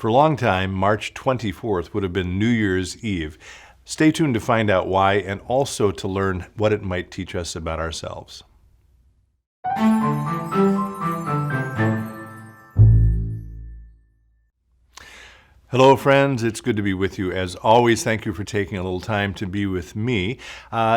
For a long time, March 24th would have been New Year's Eve. Stay tuned to find out why and also to learn what it might teach us about ourselves. Hello, friends. It's good to be with you. As always, thank you for taking a little time to be with me.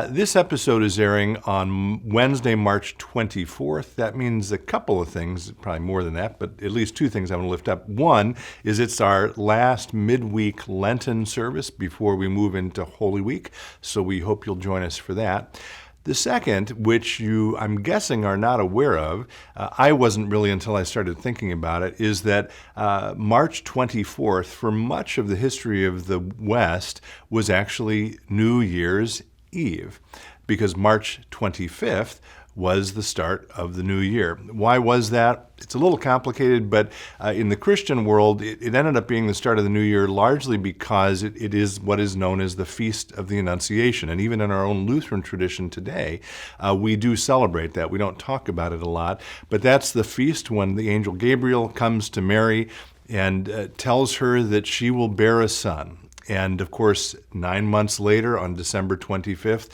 This episode is airing on Wednesday, March 24th. That means a couple of things, probably more than that, but at least two things I want to lift up. One is it's our last midweek Lenten service before we move into Holy Week, so we hope you'll join us for that. The second, which you, I'm guessing, are not aware of, I wasn't really until I started thinking about it, is that March 24th, for much of the history of the West, was actually New Year's Eve, because March 25th was the start of the new year. Why was that? It's a little complicated, but in the Christian world, it ended up being the start of the new year largely because it is what is known as the Feast of the Annunciation. And even in our own Lutheran tradition today, we do celebrate that. We don't talk about it a lot, but that's the feast when the angel Gabriel comes to Mary and tells her that she will bear a son. And of course, 9 months later, on December 25th,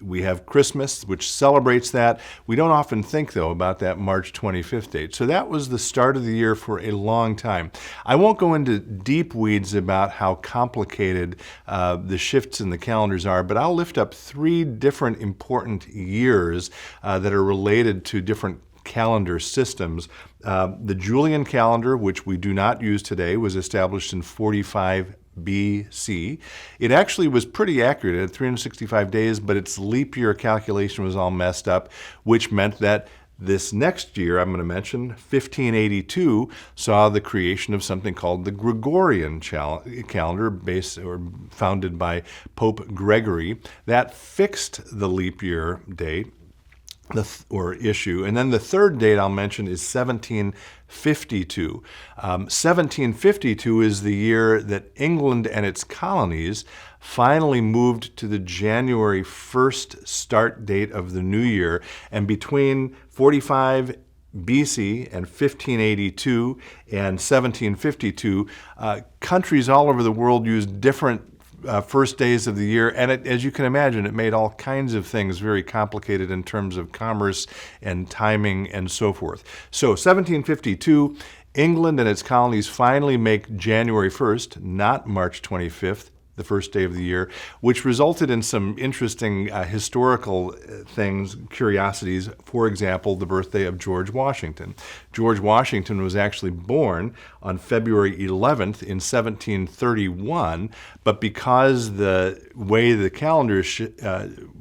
we have Christmas, which celebrates that. We don't often think, though, about that March 25th date. So that was the start of the year for a long time. I won't go into deep weeds about how complicated the shifts in the calendars are, but I'll lift up three different important years that are related to different calendar systems. The Julian calendar, which we do not use today, was established in 45 BC. It actually was pretty accurate at 365 days, but its leap year calculation was all messed up, which meant that this next year, I'm going to mention, 1582, saw the creation of something called the Gregorian calendar, founded by Pope Gregory. That fixed the leap year date or issue. And then the third date I'll mention is 1752. 1752 is the year that England and its colonies finally moved to the January 1st start date of the new year. And between 45 BC and 1582 and 1752, countries all over the world used different first days of the year, and as you can imagine, it made all kinds of things very complicated in terms of commerce and timing and so forth. So 1752, England and its colonies finally make January 1st, not March 25th, the first day of the year, which resulted in some interesting historical things, curiosities. For example, the birthday of George Washington. George Washington was actually born on February 11th in 1731, but because the way the calendars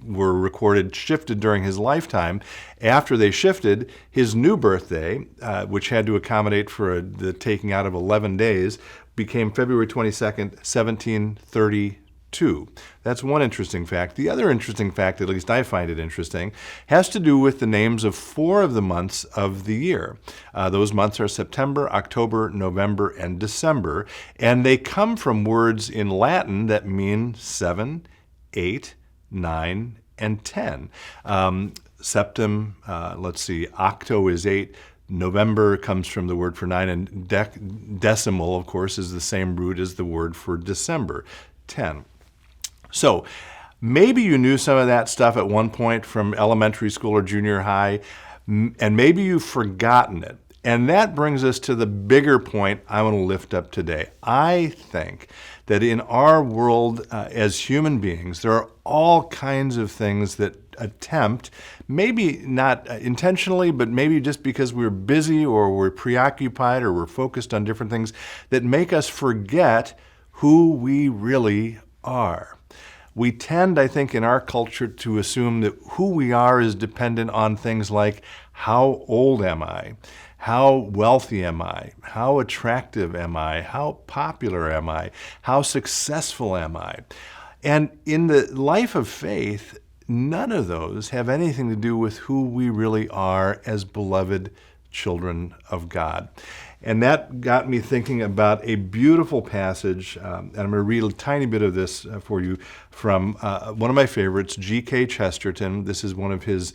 were recorded shifted during his lifetime, after they shifted, his new birthday, which had to accommodate for the taking out of 11 days, became February 22nd, 1732. That's one interesting fact. The other interesting fact, at least I find it interesting, has to do with the names of four of the months of the year. Those months are September, October, November, and December, and they come from words in Latin that mean 7, 8, 9, and 10. Septem, octo is 8, November comes from the word for 9, and decimal, of course, is the same root as the word for December, 10. So maybe you knew some of that stuff at one point from elementary school or junior high, and maybe you've forgotten it. And that brings us to the bigger point I want to lift up today. I think that in our world as human beings, there are all kinds of things that attempt, maybe not intentionally, but maybe just because we're busy or we're preoccupied or we're focused on different things, that make us forget who we really are. We tend, I think, in our culture to assume that who we are is dependent on things like, how old am I? How wealthy am I? How attractive am I? How popular am I? How successful am I? And in the life of faith, none of those have anything to do with who we really are as beloved children of God. And that got me thinking about a beautiful passage, and I'm going to read a tiny bit of this for you from one of my favorites, G.K. Chesterton. This is one of his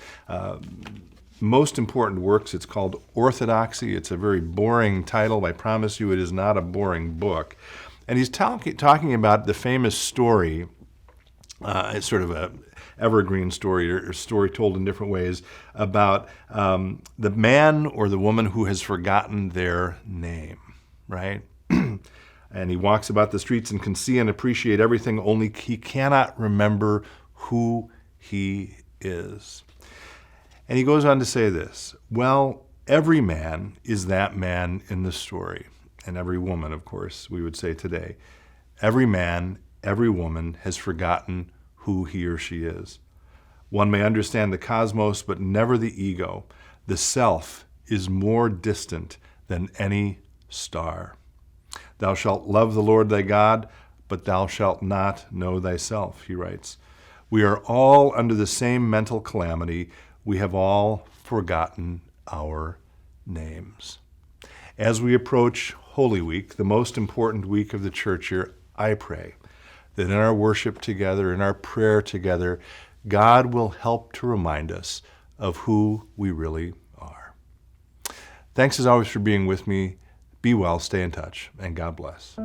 most important works. It's called Orthodoxy. It's a very boring title. I promise you it is not a boring book. And he's talking about the famous story. It's sort of a evergreen story or story told in different ways about the man or the woman who has forgotten their name, right? And he walks about the streets and can see and appreciate everything, only he cannot remember who he is. And he goes on to say this: well, every man is that man in the story, and every woman, of course, we would say today. Every man, every woman has forgotten who he or she is. One may understand the cosmos, but never the ego. The self is more distant than any star. Thou shalt love the Lord thy God, but thou shalt not know thyself, he writes. We are all under the same mental calamity. We have all forgotten our names. As we approach Holy Week, the most important week of the church year, I pray that in our worship together, in our prayer together, God will help to remind us of who we really are. Thanks as always for being with me. Be well, stay in touch, and God bless.